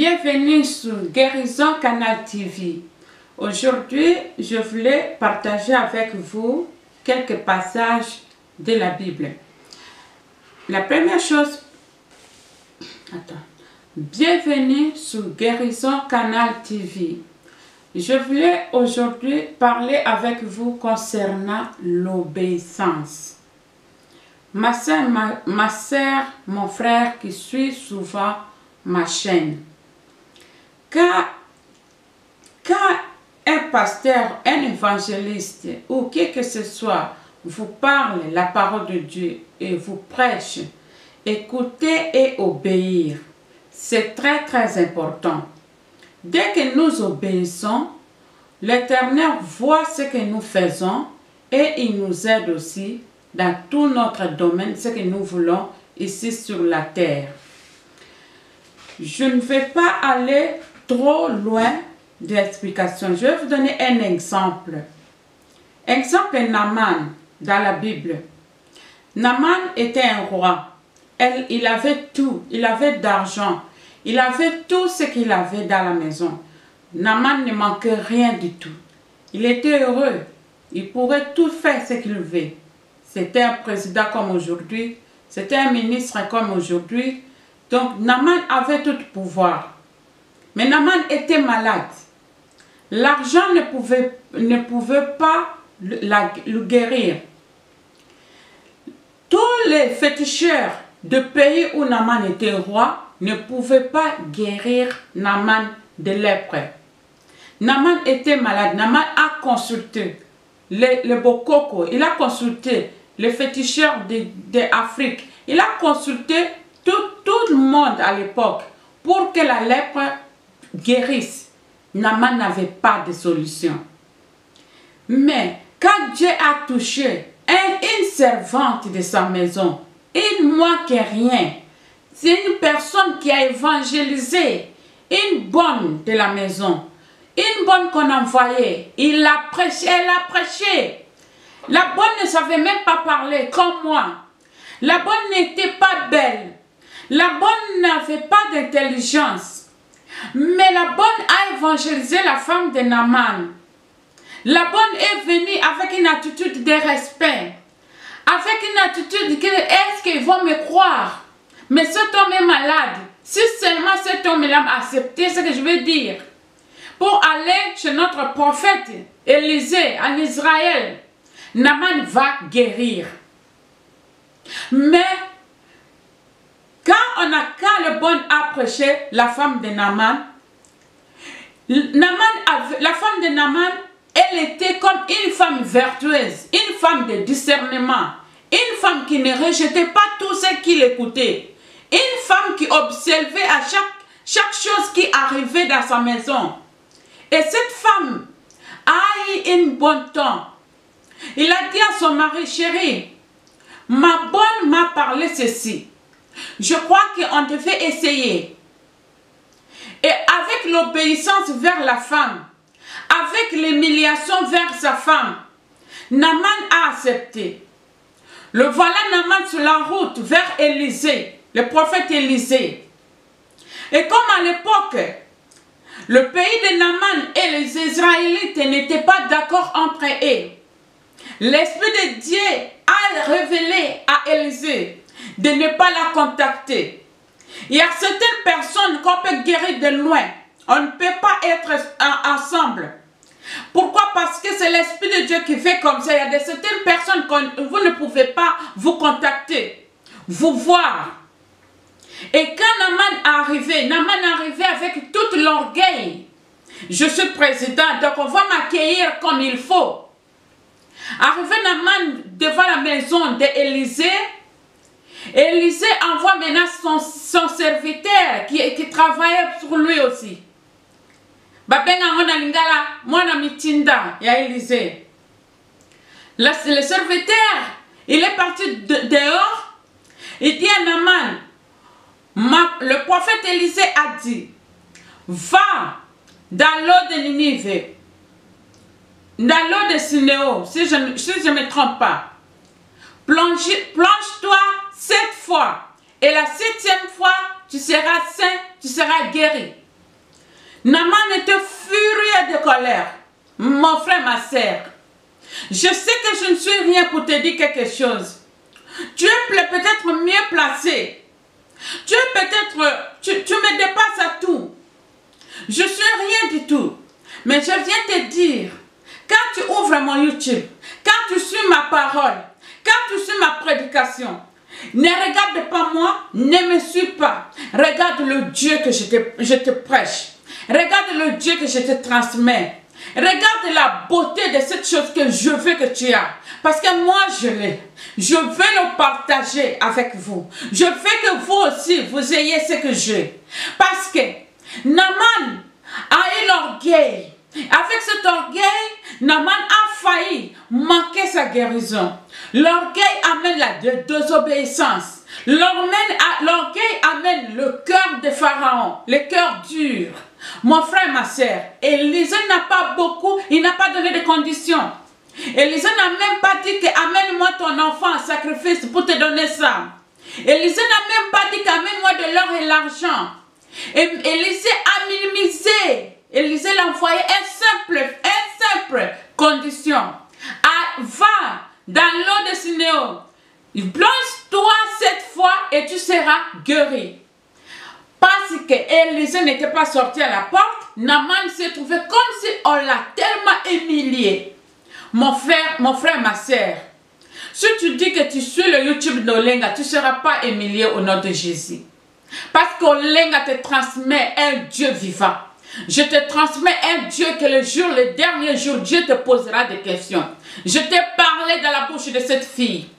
Bienvenue sur Guérison Canal TV. Aujourd'hui, je voulais partager avec vous quelques passages de la Bible. La première chose, bienvenue sur Guérison Canal TV. Je voulais aujourd'hui parler avec vous concernant l'obéissance. Ma soeur, mon frère qui suit souvent ma chaîne. Quand un pasteur, un évangéliste ou qui que ce soit vous parle la parole de Dieu et vous prêche, écoutez et obéir. C'est très important. Dès que nous obéissons, l'Éternel voit ce que nous faisons et il nous aide aussi dans tout notre domaine, ce que nous voulons ici sur la terre. Je ne vais pas aller trop loin d'explication. Je vais vous donner un exemple. Exemple Naaman dans la Bible. Naaman était un roi. Il avait tout. Il avait d'argent. Il avait tout ce qu'il avait dans la maison. Naaman ne manquait rien du tout. Il était heureux. Il pourrait tout faire ce qu'il veut. C'était un président comme aujourd'hui. C'était un ministre comme aujourd'hui. Donc Naaman avait tout pouvoir. Mais Naaman était malade. L'argent ne pouvait pas le guérir. Tous les féticheurs de pays où Naaman était roi ne pouvaient pas guérir Naaman de lèpre. Naaman était malade. Naaman a consulté le Bokoko. Il a consulté les féticheurs d'Afrique. Il a consulté tout le monde à l'époque pour que la lèpre guérisse. Naaman n'avait pas de solution. Mais quand Dieu a touché une servante de sa maison, une moins que rien, c'est une personne qui a évangélisé, une bonne de la maison, une bonne qu'on a envoyée, il a prêché, elle a prêché. La bonne ne savait même pas parler comme moi. La bonne n'était pas belle. La bonne n'avait pas d'intelligence. Mais la bonne a évangélisé la femme de Naaman. La bonne est venue avec une attitude de respect. Avec une attitude que est-ce qu'ils vont me croire? Mais cet homme est malade. Si seulement cet homme-là a accepté ce que je veux dire. Pour aller chez notre prophète Élisée en Israël. Naaman va guérir. Mais quand le bon a prêché la femme de Naaman, la femme de Naaman, elle était comme une femme vertueuse, une femme de discernement, une femme qui ne rejetait pas tout ce qu'il écoutait, une femme qui observait à chaque chose qui arrivait dans sa maison. Et cette femme a eu une bonne temps. Il a dit à son mari, chéri, ma bonne m'a parlé ceci. Je crois qu'on devait essayer. Et avec l'obéissance vers la femme, avec l'humiliation vers sa femme, Naaman a accepté. Le voilà Naaman sur la route vers Élisée, le prophète Élisée. Et comme à l'époque, le pays de Naaman et les Israélites n'étaient pas d'accord entre eux, l'Esprit de Dieu a révélé à Élisée de ne pas la contacter. Il y a certaines personnes qu'on peut guérir de loin. On ne peut pas être ensemble. Pourquoi? Parce que c'est l'Esprit de Dieu qui fait comme ça. Il y a certaines personnes que vous ne pouvez pas vous contacter, vous voir. Et quand Naaman est arrivé avec tout l'orgueil. Je suis président, donc on va m'accueillir comme il faut. Arrivé Naaman devant la maison d'Élisée, Élisée envoie maintenant son serviteur qui travaillait sur lui aussi. Le serviteur, il est parti dehors. Il dit à Naaman, le prophète Élisée a dit, va dans l'eau de Ninive, dans l'eau de Sinéo, si je ne me trompe pas. Plonge-toi 7 fois. Et la 7e fois, tu seras saint, tu seras guéri. Naaman était furieux de colère. Mon frère, ma sœur, je sais que je ne suis rien pour te dire quelque chose. Tu es peut-être mieux placé. Tu es peut-être, tu me dépasses à tout. Je suis rien du tout. Mais je viens te dire, quand tu ouvres mon YouTube, quand tu suis ma parole, quand tu suis ma prédication, ne regarde pas moi, ne me suis pas. Regarde le Dieu que je te prêche. Regarde le Dieu que je te transmets. Regarde la beauté de cette chose que je veux que tu aies. Parce que moi, je l'ai. Je veux le partager avec vous. Je veux que vous aussi, vous ayez ce que j'ai. Parce que Naaman a eu l'orgueil. Avec cet orgueil, Naaman a failli manquer sa guérison. L'orgueil amène la désobéissance. L'orgueil amène le cœur de Pharaon, le cœur dur. Mon frère, ma soeur, Élisée n'a pas beaucoup, il n'a pas donné de conditions. Élisée n'a même pas dit que amène-moi ton enfant en sacrifice pour te donner ça. Élisée n'a même pas dit qu'amène-moi de l'or et l'argent. Élisée a minimisé. Élisée l'a envoyé une simple condition. Va dans l'eau de Sinéo. Plonge-toi cette fois et tu seras guéri. Parce que Élisée n'était pas sorti à la porte, Naaman s'est trouvé comme si on l'a tellement humilié. Mon frère, ma soeur, si tu dis que tu suis le YouTube d'Olenga, tu ne seras pas humilié au nom de Jésus. Parce qu'Olenga te transmet un Dieu vivant. Je te transmets un Dieu que le dernier jour, Dieu te posera des questions. Je t'ai parlé dans la bouche de cette fille.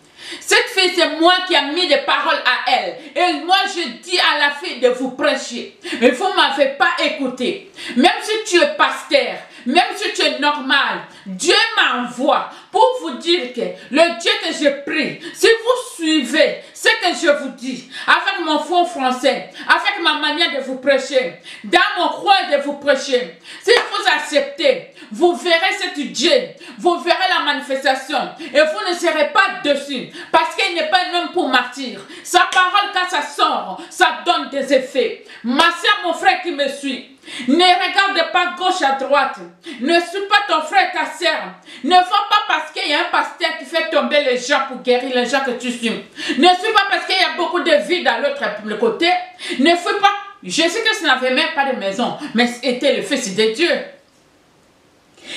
Cette fille, c'est moi qui ai mis des paroles à elle. Et moi, je dis à la fille de vous prêcher. Mais vous ne m'avez pas écouté. Même si tu es pasteur, même si tu es normal, Dieu m'envoie pour vous dire que le Dieu que je prie, si vous suivez ce que je vous dis, avec mon faux français, avec ma manière de vous prêcher, dans mon coin de vous prêcher, si vous acceptez, vous verrez ce Dieu, vous verrez la manifestation et vous ne serez pas dessus parce qu'il n'est pas un homme pour martyr. Sa parole, quand ça sort, ça donne des effets. Ma soeur, mon frère qui me suit, ne regarde pas gauche à droite. Ne suis pas ton frère, ta soeur. Ne va pas parce qu'il y a un pasteur qui fait tomber les gens pour guérir les gens que tu suis. Ne suis pas parce qu'il y a beaucoup de vie dans l'autre côté. Ne suis pas. Je sais que ça n'avait même pas de maison, mais c'était le Fils de Dieu.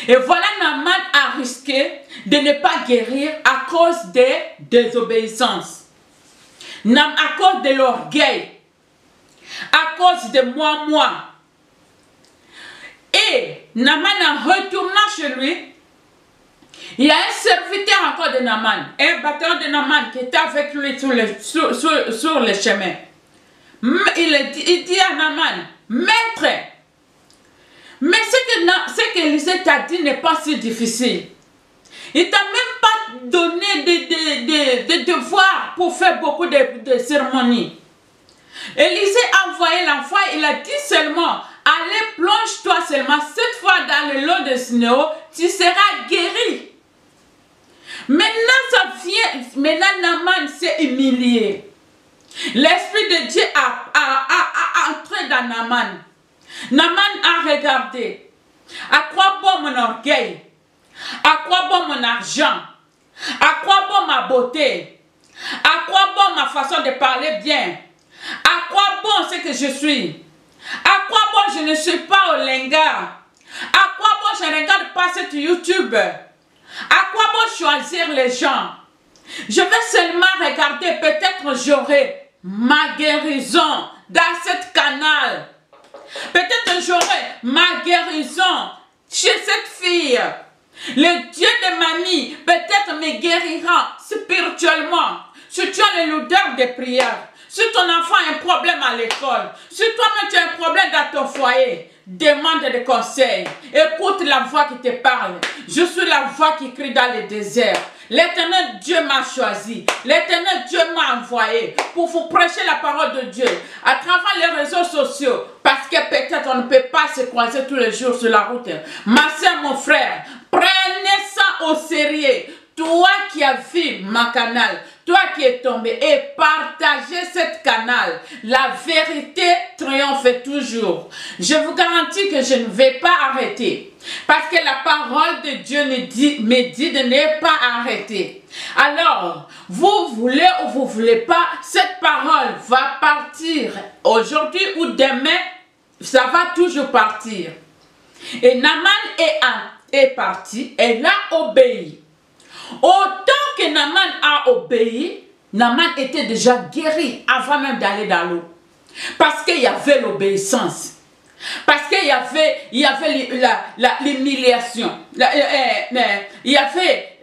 Et voilà, Naaman a risqué de ne pas guérir à cause des désobéissances. À cause de l'orgueil. À cause de moi. Et Naaman, en retournant chez lui, il y a un serviteur encore de Naaman, un bâtiment de Naaman qui était avec lui sur le chemin. Il dit à Naaman, maître, mais ce qu'Élisée t'a dit n'est pas si difficile. Il t'a même pas donné des devoirs pour faire beaucoup de cérémonies. Élisée a envoyé l'enfant, il a dit seulement, allez, plonge-toi seulement, cette fois dans le lot de Sinéo, tu seras guéri. Maintenant Naaman s'est humilié. L'Esprit de Dieu a entré dans Naaman. Naaman a regardé. À quoi bon mon orgueil? À quoi bon mon argent? À quoi bon ma beauté? À quoi bon ma façon de parler bien? À quoi bon ce que je suis? À quoi bon je ne suis pas Olenga? À quoi bon je ne regarde pas cette YouTube? À quoi bon choisir les gens? Je vais seulement regarder, peut-être j'aurai ma guérison dans cette canal. Peut-être j'aurai ma guérison chez cette fille. Le Dieu de mamie peut-être me guérira spirituellement. Si tu as l'odeur des prières, si ton enfant a un problème à l'école, si toi-même tu as un problème dans ton foyer, demande des conseils. Écoute la voix qui te parle. Je suis la voix qui crie dans le désert. L'Éternel Dieu m'a choisi. L'Éternel Dieu m'a envoyé pour vous prêcher la parole de Dieu à travers les réseaux sociaux. Parce que peut-être on ne peut pas se croiser tous les jours sur la route. Ma soeur, mon frère, prenez ça au sérieux. Toi qui as vu ma canal, toi qui es tombé, et partagez cette canal. La vérité triomphe toujours. Je vous garantis que je ne vais pas arrêter. Parce que la parole de Dieu me dit de ne pas arrêter. Alors, vous voulez ou vous ne voulez pas, cette parole va partir aujourd'hui ou demain, ça va toujours partir. Et Naaman est parti, elle a obéi. Autant que Naaman a obéi, Naaman était déjà guéri avant même d'aller dans l'eau. Parce qu'il y avait l'obéissance. Parce qu'il y avait l'humiliation. Il y avait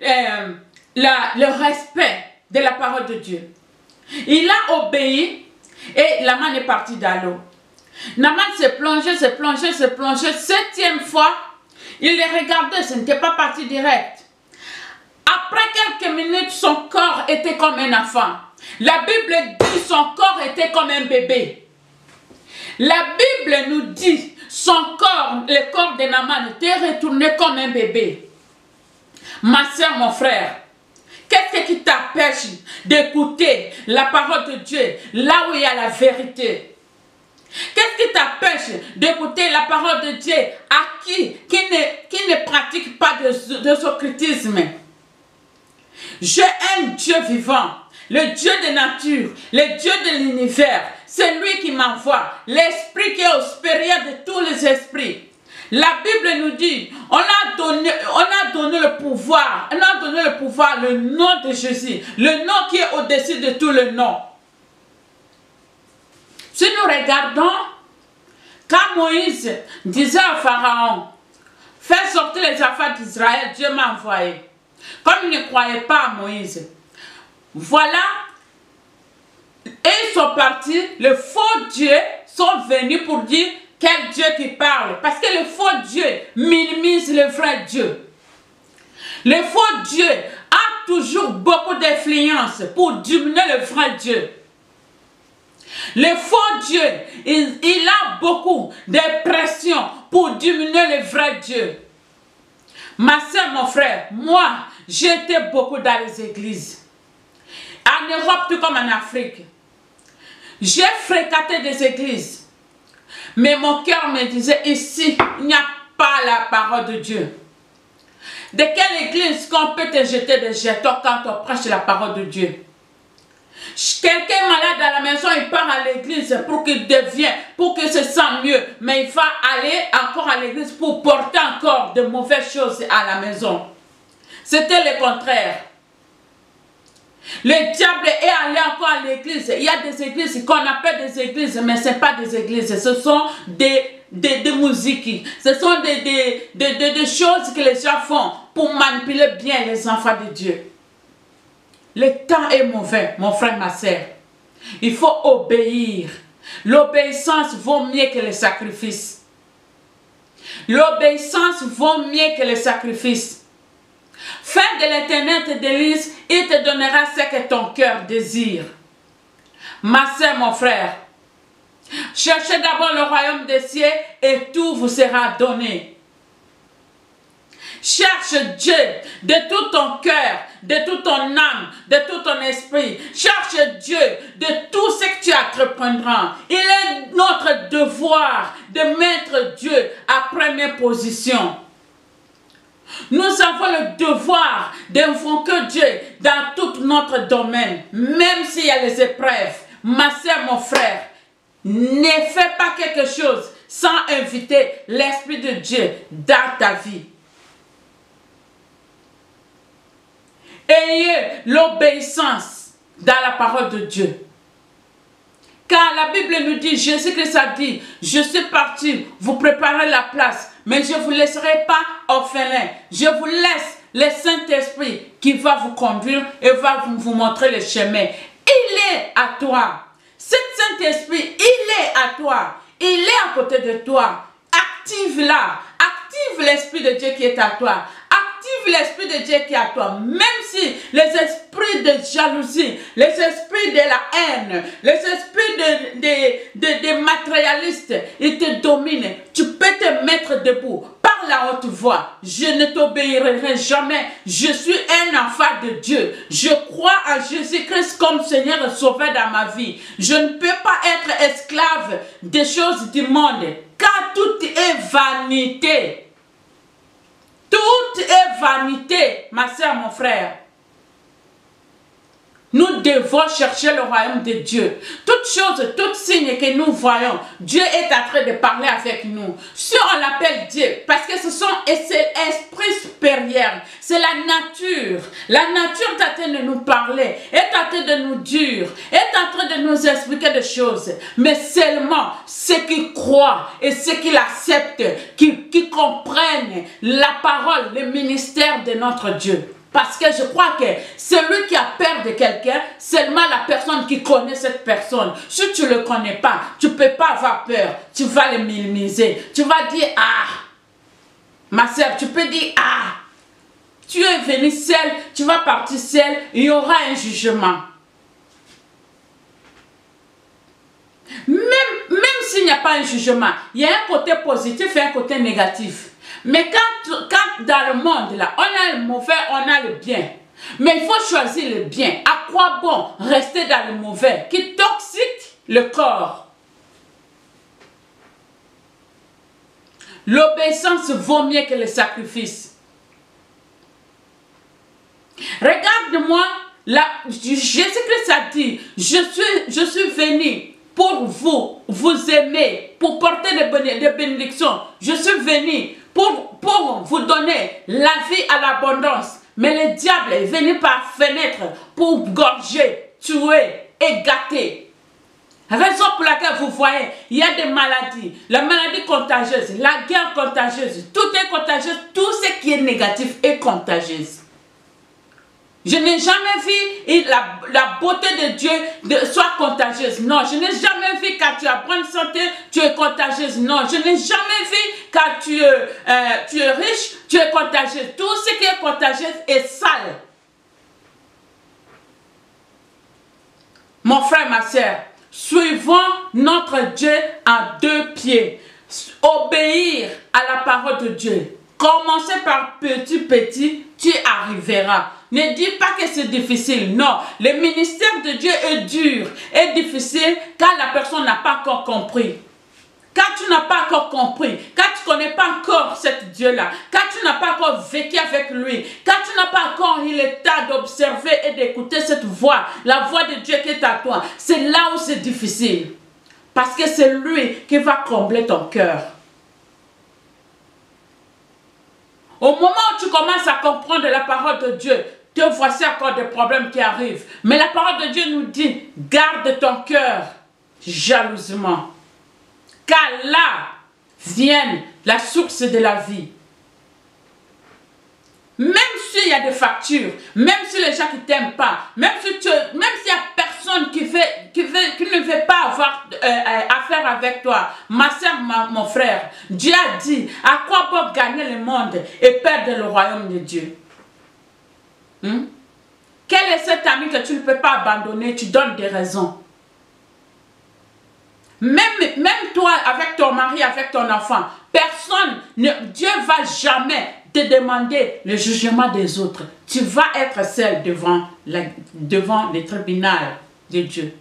le respect de la parole de Dieu. Il a obéi et Naaman est parti dans l'eau. Naaman s'est plongé. 7e fois, il les regardait, ce n'était pas parti direct. Après quelques minutes, son corps était comme un enfant. La Bible dit son corps était comme un bébé. La Bible nous dit son corps, le corps de Naaman était retourné comme un bébé. Ma soeur, mon frère, qu'est-ce qui t'empêche d'écouter la parole de Dieu là où il y a la vérité? Qu'est-ce qui t'empêche d'écouter la parole de Dieu à qui ne pratique pas de socratisme? J'ai un Dieu vivant, le Dieu de nature, le Dieu de l'univers. C'est lui qui m'envoie, l'esprit qui est au supérieur de tous les esprits. La Bible nous dit, on a donné le pouvoir, le nom de Jésus, le nom qui est au-dessus de tout le nom. Si nous regardons, quand Moïse disait à Pharaon, fais sortir les affaires d'Israël, Dieu m'a envoyé. Comme il ne croyait pas à Moïse. Voilà, et ils sont partis, les faux dieux sont venus pour dire quel Dieu qui parle. Parce que le faux Dieu minimise le vrai Dieu. Le faux Dieu a toujours beaucoup d'influence pour diminuer le vrai Dieu. Le faux Dieu, il a beaucoup de pression pour diminuer le vrai Dieu. Ma soeur, mon frère, moi, j'étais beaucoup dans les églises. En Europe, tout comme en Afrique. J'ai fréquenté des églises. Mais mon cœur me disait, ici, il n'y a pas la parole de Dieu. De quelle église qu'on peut te jeter des jetons quand on prêche la parole de Dieu? Quelqu'un est malade à la maison, il part à l'église pour qu'il devienne, pour qu'il se sente mieux. Mais il va aller encore à l'église pour porter encore de mauvaises choses à la maison. C'était le contraire. Le diable est allé encore à l'église. Il y a des églises qu'on appelle des églises, mais ce n'est pas des églises. Ce sont des musiques. Ce sont des choses que les gens font pour manipuler bien les enfants de Dieu. Le temps est mauvais, mon frère, ma soeur. Il faut obéir. L'obéissance vaut mieux que le sacrifice. L'obéissance vaut mieux que le sacrifice. Fais de l'Éternel tes délices, il te donnera ce que ton cœur désire. Ma soeur, mon frère, cherchez d'abord le royaume des cieux et tout vous sera donné. Cherche Dieu de tout ton cœur, de toute ton âme, de tout ton esprit. Cherche Dieu de tout ce que tu entreprendras. Il est notre devoir de mettre Dieu à première position. Nous avons le devoir d'invoquer Dieu dans tout notre domaine, même s'il y a les épreuves. Ma soeur, mon frère, ne fais pas quelque chose sans inviter l'Esprit de Dieu dans ta vie. Ayez l'obéissance dans la parole de Dieu. Car la Bible nous dit, Jésus-Christ a dit, je suis parti, vous préparez la place, mais je ne vous laisserai pas orphelin. Je vous laisse le Saint-Esprit qui va vous conduire et va vous montrer le chemin. Il est à toi. Cet Saint-Esprit, il est à toi. Il est à côté de toi. Active-la. Active l'Esprit de Dieu qui est à toi. Active l'Esprit de Dieu qui est à toi. Même si les esprits de jalousie, les esprits de la haine, les esprits de matérialistes, ils te dominent. Tu peux te mettre debout. Par la haute voix, je ne t'obéirai jamais. Je suis un enfant de Dieu. Je crois en Jésus-Christ comme Seigneur et Sauveur dans ma vie. Je ne peux pas être esclave des choses du monde, car tout est vanité. Tout est vanité, ma soeur, mon frère. Nous devons chercher le royaume de Dieu. Toutes choses, tout signe que nous voyons, Dieu est en train de parler avec nous. Si on l'appelle Dieu, parce que c'est l'esprit supérieur, c'est la nature. La nature est en train de nous parler, est en train de nous dire, est en train de nous expliquer des choses. Mais seulement ceux qui croient et ceux qui l'acceptent, qui comprennent la parole, le ministère de notre Dieu. Parce que je crois que celui qui a peur de quelqu'un, seulement la personne qui connaît cette personne. Si tu ne le connais pas, tu ne peux pas avoir peur. Tu vas le minimiser. Tu vas dire, ah, ma soeur, tu peux dire, ah, tu es venu seul, tu vas partir seul, il y aura un jugement. Même s'il n'y a pas un jugement, il y a un côté positif et un côté négatif. Mais quand dans le monde, là, on a le mauvais, on a le bien. Mais il faut choisir le bien. À quoi bon rester dans le mauvais qui toxique le corps? L'obéissance vaut mieux que le sacrifice. Regarde-moi, Jésus-Christ a dit, je suis venu pour vous aimer, pour porter des bénédictions. Je suis venu pour vous donner la vie à l'abondance. Mais le diable est venu par fenêtre pour gorger, tuer et gâter. Raison pour laquelle vous voyez, il y a des maladies, la maladie contagieuse, la guerre contagieuse, tout est contagieux, tout ce qui est négatif est contagieux. Je n'ai jamais vu la beauté de Dieu soit contagieuse. Non, je n'ai jamais vu quand tu as bonne santé, tu es contagieuse. Non, je n'ai jamais vu quand tu es riche, tu es contagieuse. Tout ce qui est contagieux est sale. Mon frère, ma soeur, suivons notre Dieu en deux pieds. Obéir à la parole de Dieu. Commencez par petit, tu arriveras. Ne dis pas que c'est difficile. Non, le ministère de Dieu est dur, est difficile quand la personne n'a pas encore compris. Quand tu n'as pas encore compris, quand tu ne connais pas encore cet Dieu-là, quand tu n'as pas encore vécu avec lui, quand tu n'as pas encore eu le temps d'observer et d'écouter cette voix, la voix de Dieu qui est à toi, c'est là où c'est difficile. Parce que c'est lui qui va combler ton cœur. Au moment où tu commences à comprendre la parole de Dieu, te voici encore des problèmes qui arrivent. Mais la parole de Dieu nous dit, garde ton cœur jalousement. Car là vient la source de la vie. Même s'il y a des factures, même si les gens ne t'aiment pas, même s'il y a personne qui ne veut pas avoir affaire avec toi, ma soeur, mon frère, Dieu a dit, à quoi bon gagner le monde et perdre le royaume de Dieu? Quel est cet ami que tu ne peux pas abandonner? Tu donnes des raisons. Même toi, avec ton mari, avec ton enfant, personne, Dieu ne va jamais te demander le jugement des autres. Tu vas être seul devant le tribunal de Dieu.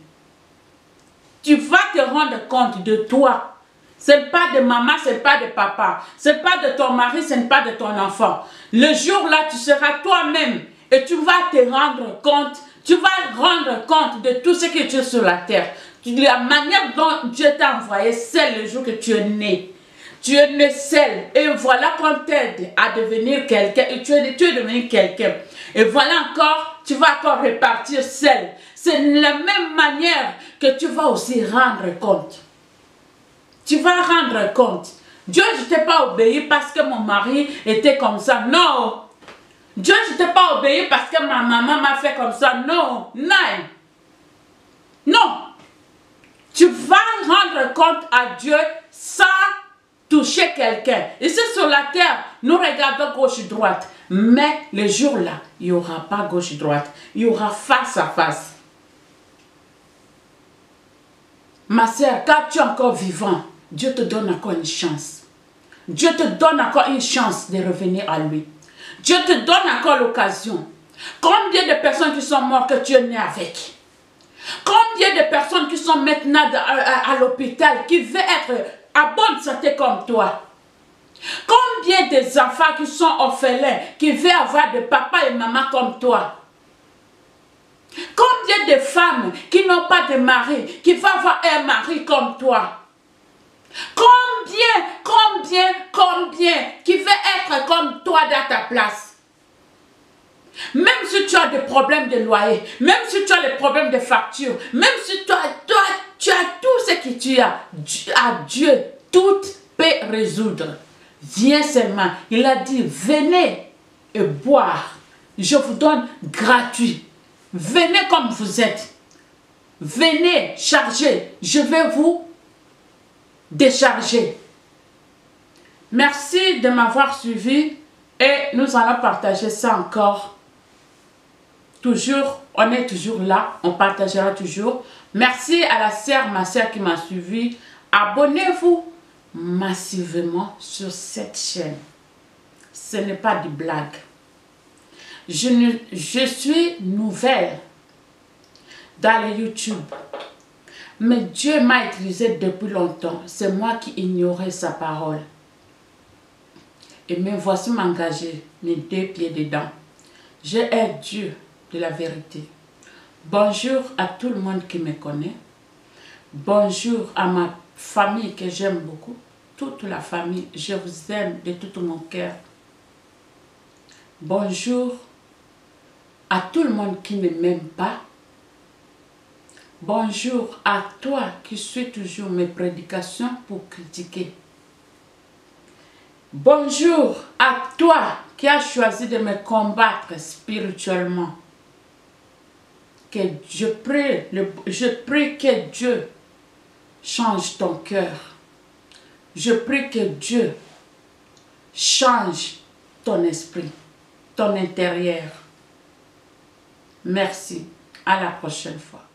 Tu vas te rendre compte de toi. Ce n'est pas de maman, ce n'est pas de papa. Ce n'est pas de ton mari, ce n'est pas de ton enfant. Le jour-là, tu seras toi-même et tu vas te rendre compte. Tu vas rendre compte de tout ce que tu es sur la terre. La manière dont Dieu t'a envoyé, c'est le jour que tu es né. Tu es né seul. Et voilà qu'on t'aide à devenir quelqu'un. Et tu es devenu quelqu'un. Et voilà encore, tu vas encore repartir seul. C'est la même manière que tu vas aussi rendre compte. Tu vas rendre compte. Dieu, je ne t'ai pas obéi parce que mon mari était comme ça. Non. Dieu, je ne t'ai pas obéi parce que ma maman m'a fait comme ça. Non. Non. Non. Tu vas rendre compte à Dieu sans toucher quelqu'un. Ici sur la terre, nous regardons gauche-droite. Mais le jour-là, il n'y aura pas gauche-droite. Il y aura face à face. Ma soeur, quand tu es encore vivant, Dieu te donne encore une chance. Dieu te donne encore une chance de revenir à lui. Dieu te donne encore l'occasion. Combien de personnes qui sont mortes que tu es né avec? Combien de personnes qui sont maintenant à l'hôpital, qui veulent être à bonne santé comme toi? Combien des enfants qui sont orphelins, qui veulent avoir des papas et maman comme toi? Combien de femmes qui n'ont pas de mari, qui vont avoir un mari comme toi? Combien qui veut être comme toi dans ta place? Même si tu as des problèmes de loyer, même si tu as des problèmes de facture, même si tu as tout ce que tu as, à Dieu, tout peut résoudre. Viens seulement. Il a dit, venez et boire. Je vous donne gratuit. Venez comme vous êtes. Venez charger. Je vais vous décharger. Merci de m'avoir suivi et nous allons partager ça encore. Toujours, on est toujours là, on partagera toujours. Merci à la sœur, ma sœur qui m'a suivi. Abonnez-vous massivement sur cette chaîne. Ce n'est pas des blagues. Je suis nouvelle dans les YouTube. Mais Dieu m'a utilisé depuis longtemps. C'est moi qui ignorais sa parole. Et me voici m'engager, mes 2 pieds dedans. Je hais Dieu de la vérité. Bonjour à tout le monde qui me connaît. Bonjour à ma famille que j'aime beaucoup. Toute la famille, je vous aime de tout mon cœur. Bonjour à tout le monde qui ne m'aime pas. Bonjour à toi qui suis toujours mes prédications pour critiquer. Bonjour à toi qui as choisi de me combattre spirituellement. Que je prie que Dieu change ton cœur. Je prie que Dieu change ton esprit, ton intérieur. Merci. À la prochaine fois.